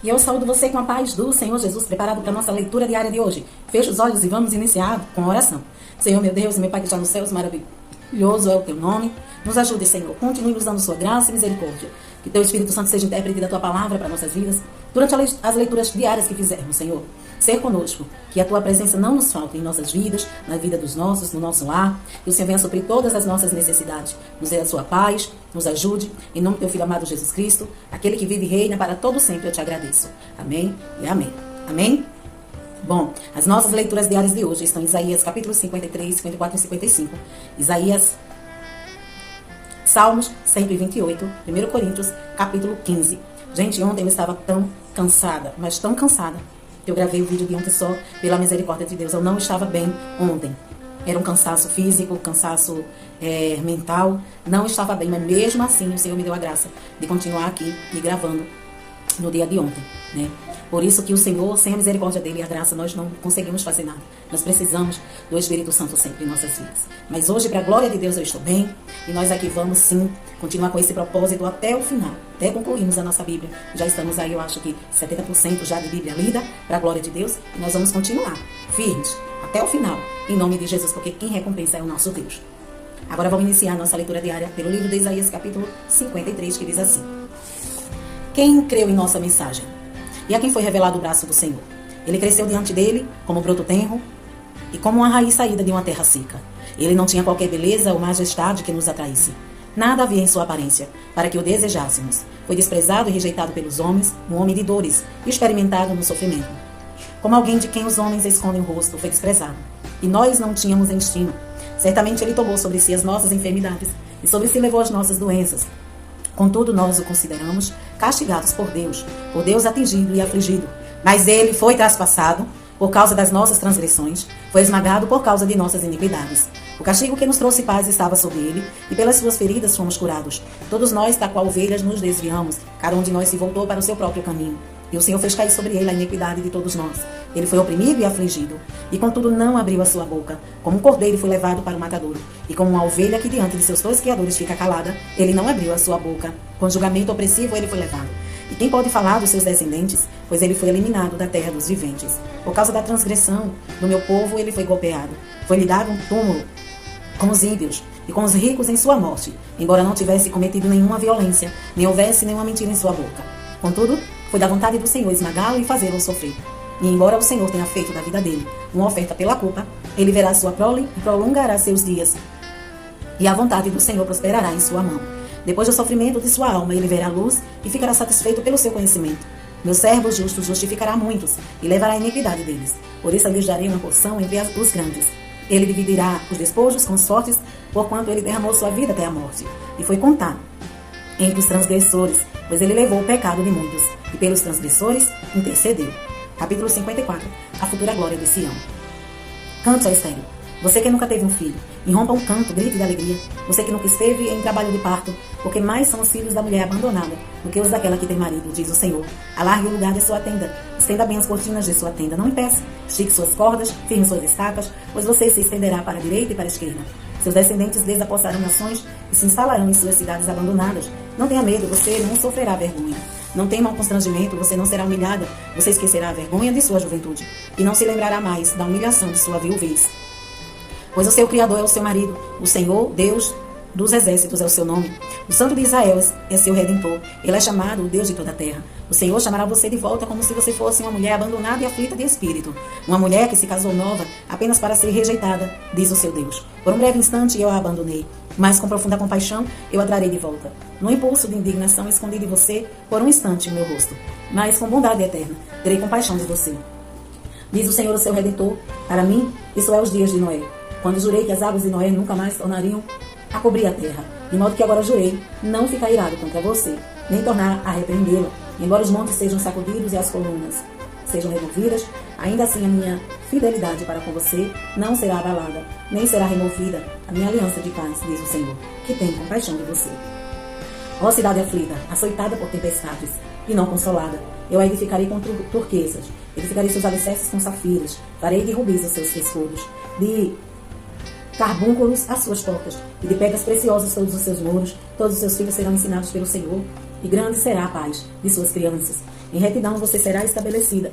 E eu saúdo você com a paz do Senhor Jesus, preparado para a nossa leitura diária de hoje. Feche os olhos e vamos iniciar com a oração. Senhor, meu Deus, meu Pai que está nos céus, maravilhoso é o teu nome. Nos ajude, Senhor. Continue nos dando sua graça e misericórdia. Que teu Espírito Santo seja intérprete da tua palavra para nossas vidas. Durante as leituras diárias que fizermos, Senhor, ser conosco. Que a tua presença não nos falte em nossas vidas, na vida dos nossos, no nosso lar. Que o Senhor venha suprir todas as nossas necessidades. Nos dê a sua paz, nos ajude. Em nome do teu Filho amado Jesus Cristo, aquele que vive e reina para todo sempre, eu te agradeço. Amém e amém. Amém? Bom, as nossas leituras diárias de hoje estão em Isaías capítulo 53, 54 e 55. Isaías, Salmos 128, 1 Coríntios capítulo 15. Gente, ontem eu estava tão cansada, mas tão cansada, que eu gravei o vídeo de ontem só pela misericórdia de Deus. Eu não estava bem ontem. Era um cansaço físico, cansaço mental. Não estava bem, mas mesmo assim o Senhor me deu a graça de continuar aqui e gravando no dia de ontem, né? Por isso que o Senhor, sem a misericórdia dele e a graça, nós não conseguimos fazer nada. Nós precisamos do Espírito Santo sempre em nossas vidas. Mas hoje, para a glória de Deus, eu estou bem. E nós aqui vamos, sim, continuar com esse propósito até o final. Até concluirmos a nossa Bíblia. Já estamos aí, eu acho que 70% já de Bíblia lida, para a glória de Deus. E nós vamos continuar firmes até o final, em nome de Jesus, porque quem recompensa é o nosso Deus. Agora vamos iniciar a nossa leitura diária pelo livro de Isaías, capítulo 53, que diz assim: Quem creu em nossa mensagem? E a quem foi revelado o braço do Senhor? Ele cresceu diante dele como broto tenro e como uma raiz saída de uma terra seca. Ele não tinha qualquer beleza ou majestade que nos atraísse. Nada havia em sua aparência para que o desejássemos. Foi desprezado e rejeitado pelos homens, um homem de dores, experimentado no sofrimento. Como alguém de quem os homens escondem o rosto, foi desprezado. E nós não tínhamos em estima. Certamente ele tomou sobre si as nossas enfermidades e sobre si levou as nossas doenças. Contudo, nós o consideramos castigados por Deus atingido e afligido. Mas ele foi traspassado por causa das nossas transgressões, foi esmagado por causa de nossas iniquidades. O castigo que nos trouxe paz estava sobre ele, e pelas suas feridas fomos curados. Todos nós, tal qual ovelhas, nos desviamos, cada um de nós se voltou para o seu próprio caminho. E o Senhor fez cair sobre ele a iniquidade de todos nós. Ele foi oprimido e afligido, e contudo não abriu a sua boca. Como um cordeiro foi levado para o matadouro, e como uma ovelha que diante de seus dois criadores fica calada, ele não abriu a sua boca. Com julgamento opressivo ele foi levado. E quem pode falar dos seus descendentes? Pois ele foi eliminado da terra dos viventes. Por causa da transgressão do meu povo ele foi golpeado. Foi-lhe dado um túmulo com os ímpios e com os ricos em sua morte, embora não tivesse cometido nenhuma violência, nem houvesse nenhuma mentira em sua boca. Contudo, foi da vontade do Senhor esmagá-lo e fazê-lo sofrer. E embora o Senhor tenha feito da vida dele uma oferta pela culpa, ele verá sua prole e prolongará seus dias. E a vontade do Senhor prosperará em sua mão. Depois do sofrimento de sua alma, ele verá a luz e ficará satisfeito pelo seu conhecimento. Meu servo justo justificará muitos e levará a iniquidade deles. Por isso eu lhes darei uma porção entre os grandes. Ele dividirá os despojos com os fortes, porquanto ele derramou sua vida até a morte. E foi contado entre os transgressores, pois ele levou o pecado de muitos, e pelos transgressores intercedeu. Capítulo 54. A futura glória de Sião. Cante, ó estéril. Você que nunca teve um filho, irrompa um canto, grite de alegria. Você que nunca esteve em trabalho de parto, porque mais são os filhos da mulher abandonada do que os daquela que tem marido, diz o Senhor. Alargue o lugar de sua tenda, estenda bem as cortinas de sua tenda, não impeça. Estique suas cordas, firme suas estacas, pois você se estenderá para a direita e para a esquerda. Seus descendentes desapossarão nações e se instalarão em suas cidades abandonadas. Não tenha medo, você não sofrerá vergonha. Não tema o constrangimento, você não será humilhada. Você esquecerá a vergonha de sua juventude e não se lembrará mais da humilhação de sua viuvez. Pois o seu Criador é o seu marido, o Senhor, Deus dos exércitos é o seu nome. O Santo de Israel é seu Redentor. Ele é chamado o Deus de toda a terra. O Senhor chamará você de volta como se você fosse uma mulher abandonada e aflita de espírito. Uma mulher que se casou nova apenas para ser rejeitada, diz o seu Deus. Por um breve instante eu a abandonei, mas com profunda compaixão eu a trarei de volta. No impulso de indignação escondi de você por um instante o meu rosto, mas com bondade eterna terei compaixão de você. Diz o Senhor, o seu Redentor, para mim isso é os dias de Noé, quando jurei que as águas de Noé nunca mais tornariam a cobrir a terra, de modo que agora jurei não ficar irado contra você, nem tornar a repreendê-la. Embora os montes sejam sacudidos e as colunas sejam removidas, ainda assim a minha fidelidade para com você não será abalada, nem será removida a minha aliança de paz, diz o Senhor, que tem compaixão de você. Ó cidade aflita, açoitada por tempestades e não consolada, eu a edificarei com turquesas, edificarei seus alicerces com safiras, farei de rubis os seus escudos, de carbúnculos as suas portas, e de pedras preciosas todos os seus muros. Todos os seus filhos serão ensinados pelo Senhor, e grande será a paz de suas crianças. Em retidão você será estabelecida.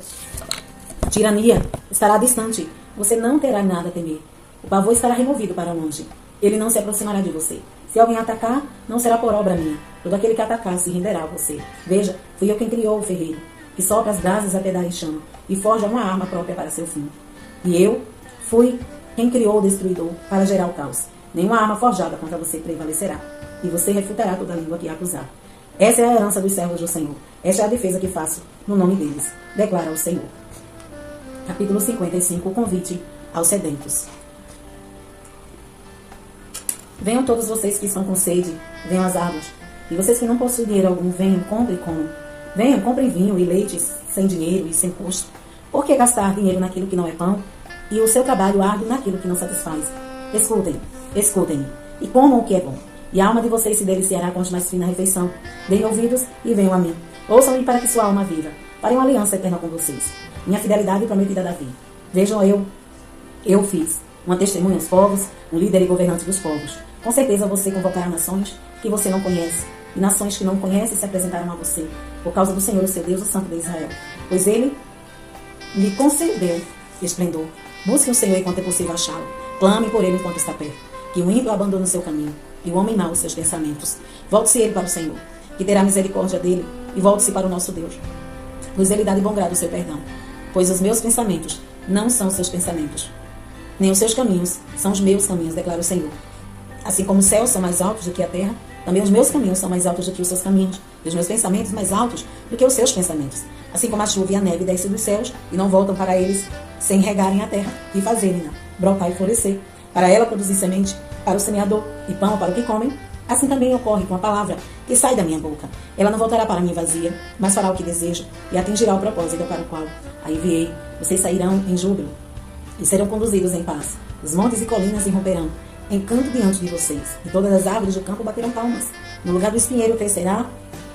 A tirania estará distante. Você não terá nada a temer. O pavor estará removido para longe. Ele não se aproximará de você. Se alguém atacar, não será por obra minha. Todo aquele que atacar se renderá a você. Veja, fui eu quem criou o ferreiro, que sopra as brasas até dar em chama, e forja uma arma própria para seu fim. E eu fui quem criou o destruidor para gerar o caos. Nenhuma arma forjada contra você prevalecerá, e você refutará toda língua que acusar. Essa é a herança dos servos do Senhor. Esta é a defesa que faço no nome deles, declara o Senhor. Capítulo 55, o convite aos sedentos. Venham todos vocês que estão com sede, venham às águas. E vocês que não possuem dinheiro algum, venham, comprem e comam. Venham, comprem vinho e leite sem dinheiro e sem custo. Por que gastar dinheiro naquilo que não é pão? E o seu trabalho árduo naquilo que não satisfaz? Escutem-me, e comam o que é bom. E a alma de vocês se deliciará com a mais fina refeição. Deem ouvidos e venham a mim. Ouçam-me para que sua alma viva. Farei uma aliança eterna com vocês. Minha fidelidade prometida a Davi. Vejam, eu fiz uma testemunha aos povos, um líder e governante dos povos. Com certeza você convocará nações que você não conhece, e nações que não conhecem se apresentarão a você, por causa do Senhor, o seu Deus, o Santo de Israel. Pois ele lhe concedeu esplendor. Busque o Senhor enquanto é possível achá-lo. Clame por ele enquanto está perto. Que o ímpio abandone o seu caminho, e o homem mau os seus pensamentos. Volte-se ele para o Senhor, que terá misericórdia dele, e volte-se para o nosso Deus. Pois ele dá de bom grado o seu perdão. Pois os meus pensamentos não são os seus pensamentos, nem os seus caminhos são os meus caminhos, declara o Senhor. Assim como os céus são mais altos do que a terra, também os meus caminhos são mais altos do que os seus caminhos, e os meus pensamentos mais altos do que os seus pensamentos. Assim como a chuva e a neve descem dos céus e não voltam para eles sem regarem a terra e fazerem-na brotar e florescer, para ela produzir semente para o semeador e pão para o que comem, assim também ocorre com a palavra que sai da minha boca. Ela não voltará para mim vazia, mas fará o que desejo e atingirá o propósito para o qual a enviei. Vocês sairão em júbilo e serão conduzidos em paz. Os montes e colinas irromperão em canto diante de vocês, e todas as árvores do campo baterão palmas. No lugar do espinheiro crescerá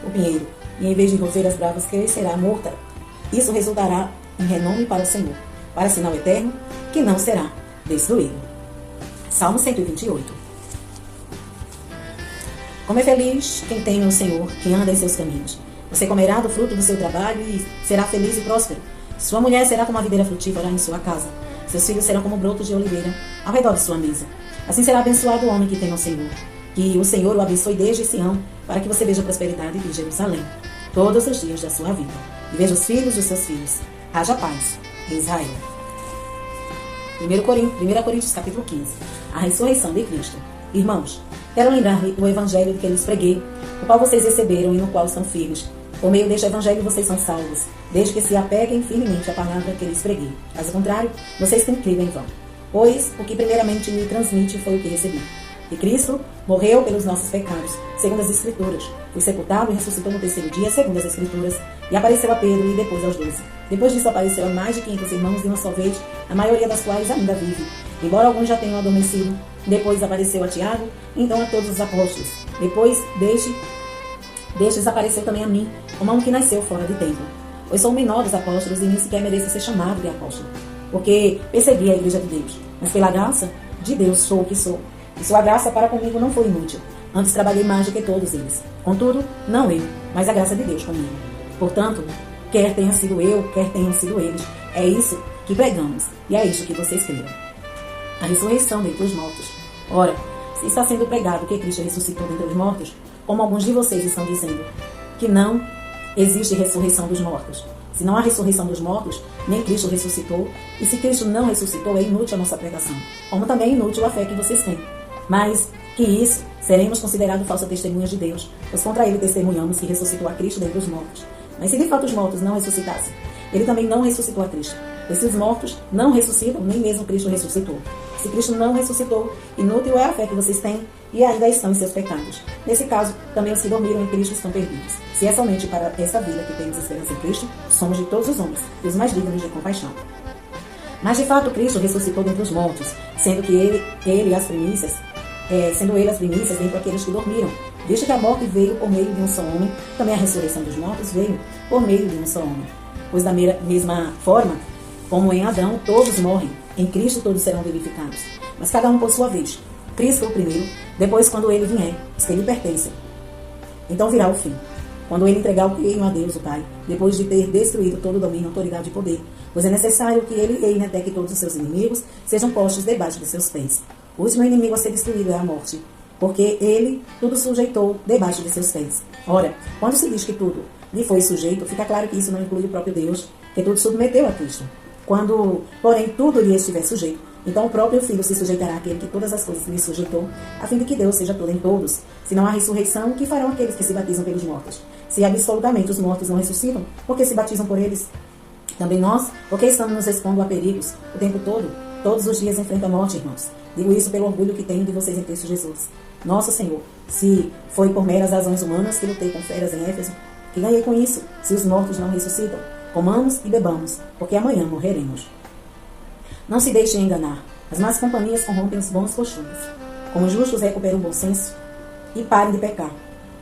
o pinheiro, e em vez de roseiras bravas crescerá a morta. Isso resultará em renome para o Senhor, para sinal eterno que não será destruído. Salmo 128. Como é feliz quem teme o Senhor, quem anda em seus caminhos. Você comerá do fruto do seu trabalho e será feliz e próspero. Sua mulher será como a videira frutífera em sua casa. Seus filhos serão como brotos de oliveira ao redor de sua mesa. Assim será abençoado o homem que tem o Senhor. Que o Senhor o abençoe desde Sião, para que você veja a prosperidade de Jerusalém todos os dias da sua vida, e veja os filhos dos seus filhos. Haja paz em Israel. 1 Coríntios capítulo 15. A ressurreição de Cristo. Irmãos, quero lembrar-lhe o evangelho que lhes preguei, o qual vocês receberam e no qual estão firmes. Por meio deste evangelho vocês são salvos, desde que se apeguem firmemente à palavra que lhes preguei. Caso contrário, vocês têm crido em vão. Pois o que primeiramente me transmite foi o que recebi. E Cristo morreu pelos nossos pecados, segundo as Escrituras. Foi sepultado e ressuscitou no terceiro dia, segundo as Escrituras. E apareceu a Pedro e depois aos 12. Depois disso apareceu a mais de 500 irmãos de uma só vez, a maioria das quais ainda vive, embora alguns já tenham adormecido. Depois apareceu a Tiago, então a todos os apóstolos. Depois destes apareceu também a mim, como a um que nasceu fora de tempo. Pois sou o menor dos apóstolos e nem sequer mereço ser chamado de apóstolo, porque persegui a igreja de Deus. Mas pela graça de Deus sou o que sou. E sua graça para comigo não foi inútil. Antes trabalhei mais do que todos eles. Contudo, não eu, mas a graça de Deus comigo. Portanto, quer tenha sido eu, quer tenham sido eles, é isso que pregamos, e é isso que vocês creram. A ressurreição dentre os mortos. Ora, se está sendo pregado que Cristo ressuscitou dentre os mortos, como alguns de vocês estão dizendo, que não existe ressurreição dos mortos. Se não há ressurreição dos mortos, nem Cristo ressuscitou, e se Cristo não ressuscitou, é inútil a nossa pregação, como também é inútil a fé que vocês têm. Mas que isso, seremos considerados falsas testemunhas de Deus, pois contra ele testemunhamos que ressuscitou a Cristo dentre os mortos. Mas se de fato os mortos não ressuscitassem, ele também não ressuscitou a Cristo. Pois se os mortos não ressuscitam, nem mesmo Cristo ressuscitou. Se Cristo não ressuscitou, inútil é a fé que vocês têm e ainda estão em seus pecados. Nesse caso, também os que dormiram em Cristo estão perdidos. Se é somente para essa vida que temos esperança em Cristo, somos de todos os homens, e os mais dignos de compaixão. Mas de fato Cristo ressuscitou dentre os mortos, sendo ele as primícias dentre aqueles que dormiram. Visto que a morte veio por meio de um só homem, também a ressurreição dos mortos veio por meio de um só homem. Pois da mesma forma, como em Adão todos morrem, em Cristo todos serão vivificados, mas cada um por sua vez. Cristo o primeiro, depois quando ele vier, os que lhe pertencem. Então virá o fim. quando ele entregar o reino a Deus, o Pai, depois de ter destruído todo o domínio, autoridade e poder. Pois é necessário que ele reine até que todos os seus inimigos sejam postos debaixo de seus pés. O último inimigo a ser destruído é a morte, porque ele tudo sujeitou debaixo de seus pés. Ora, quando se diz que tudo lhe foi sujeito, fica claro que isso não inclui o próprio Deus, que tudo submeteu a Cristo. Quando, porém, tudo lhe estiver sujeito, então o próprio Filho se sujeitará àquele que todas as coisas lhe sujeitou, a fim de que Deus seja tudo em todos. Se não há ressurreição, o que farão aqueles que se batizam pelos mortos? Se absolutamente os mortos não ressuscitam, por que se batizam por eles? Também nós, porque estamos nos expondo a perigos o tempo todo, todos os dias enfrenta a morte, irmãos. Digo isso pelo orgulho que tenho de vocês em Cristo Jesus. Nosso Senhor, se foi por meras razões humanas que lutei com feras em Éfeso, que ganhei com isso, se os mortos não ressuscitam? Comamos e bebamos, porque amanhã morreremos. Não se deixem enganar. As más companhias corrompem os bons costumes. Como justos recuperam o bom senso e parem de pecar,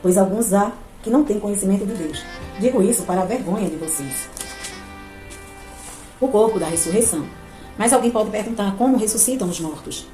pois alguns há que não têm conhecimento de Deus. Digo isso para a vergonha de vocês. O corpo da ressurreição. Mas alguém pode perguntar como ressuscitam os mortos?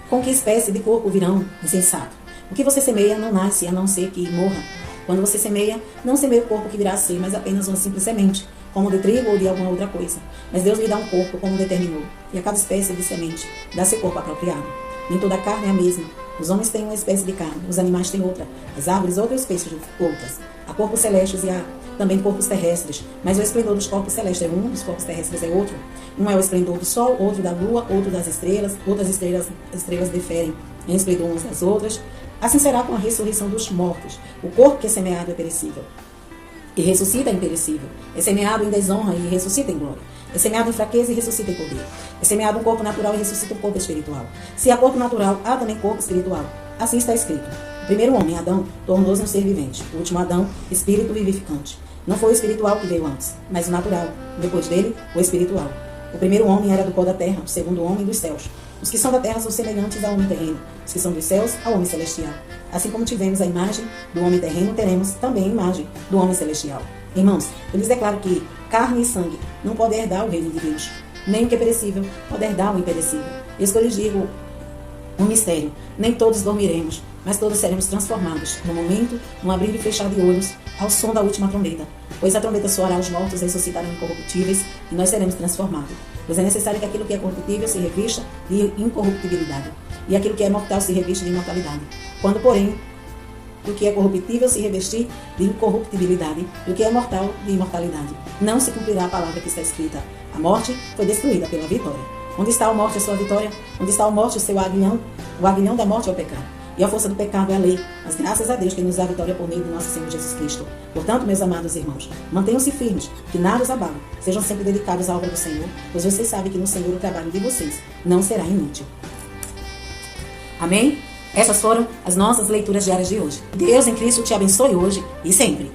Com que espécie de corpo virão? Insensato. O que você semeia não nasce, a não ser que morra. Quando você semeia, não semeia o corpo que virá a ser, mas apenas uma simples semente, como de trigo ou de alguma outra coisa. Mas Deus lhe dá um corpo como determinou, e a cada espécie de semente dá seu corpo apropriado. Nem toda a carne é a mesma. Os homens têm uma espécie de carne, os animais têm outra, as árvores outras espécies outras. Há corpos celestes e há também corpos terrestres, mas o esplendor dos corpos celestes é um, dos corpos terrestres é outro. Um é o esplendor do sol, outro da lua, outro das estrelas, outras estrelas diferem em esplendor umas das outras. Assim será com a ressurreição dos mortos. O corpo que é semeado é perecível e ressuscita é imperecível. É semeado em desonra e ressuscita em glória. É semeado em fraqueza e ressuscita em poder. É semeado um corpo natural e ressuscita um corpo espiritual. Se há corpo natural, há também corpo espiritual. Assim está escrito. O primeiro homem, Adão, tornou-se um ser vivente. O último Adão, espírito vivificante. Não foi o espiritual que veio antes, mas o natural. Depois dele, o espiritual. O primeiro homem era do pó da terra, o segundo homem dos céus. Os que são da terra são semelhantes ao homem terreno, os que são dos céus ao homem celestial. Assim como tivemos a imagem do homem terreno, teremos também a imagem do homem celestial. Irmãos, eu lhes declaro que carne e sangue não podem herdar o reino de Deus, nem o que é perecível pode herdar o imperecível. Isso que eu lhes digo um mistério. Nem todos dormiremos, mas todos seremos transformados, no momento, num abrir e fechar de olhos, ao som da última trombeta. Pois a trombeta soará, os mortos ressuscitarão incorruptíveis, e nós seremos transformados. Pois é necessário que aquilo que é corruptível se revista de incorruptibilidade, e aquilo que é mortal se revista de imortalidade. Quando, porém, o que é corruptível se revestir de incorruptibilidade, e o que é mortal de imortalidade, não se cumprirá a palavra que está escrita: a morte foi destruída pela vitória. Onde está a morte, a sua vitória? Onde está a morte, o seu aguilhão? O aguilhão da morte é o pecado. E a força do pecado é a lei. Mas graças a Deus que nos dá a vitória por meio de nosso Senhor Jesus Cristo. Portanto, meus amados irmãos, mantenham-se firmes, que nada os abale. Sejam sempre dedicados à obra do Senhor, pois vocês sabem que no Senhor o trabalho de vocês não será inútil. Amém? Essas foram as nossas leituras diárias de hoje. Deus em Cristo te abençoe hoje e sempre.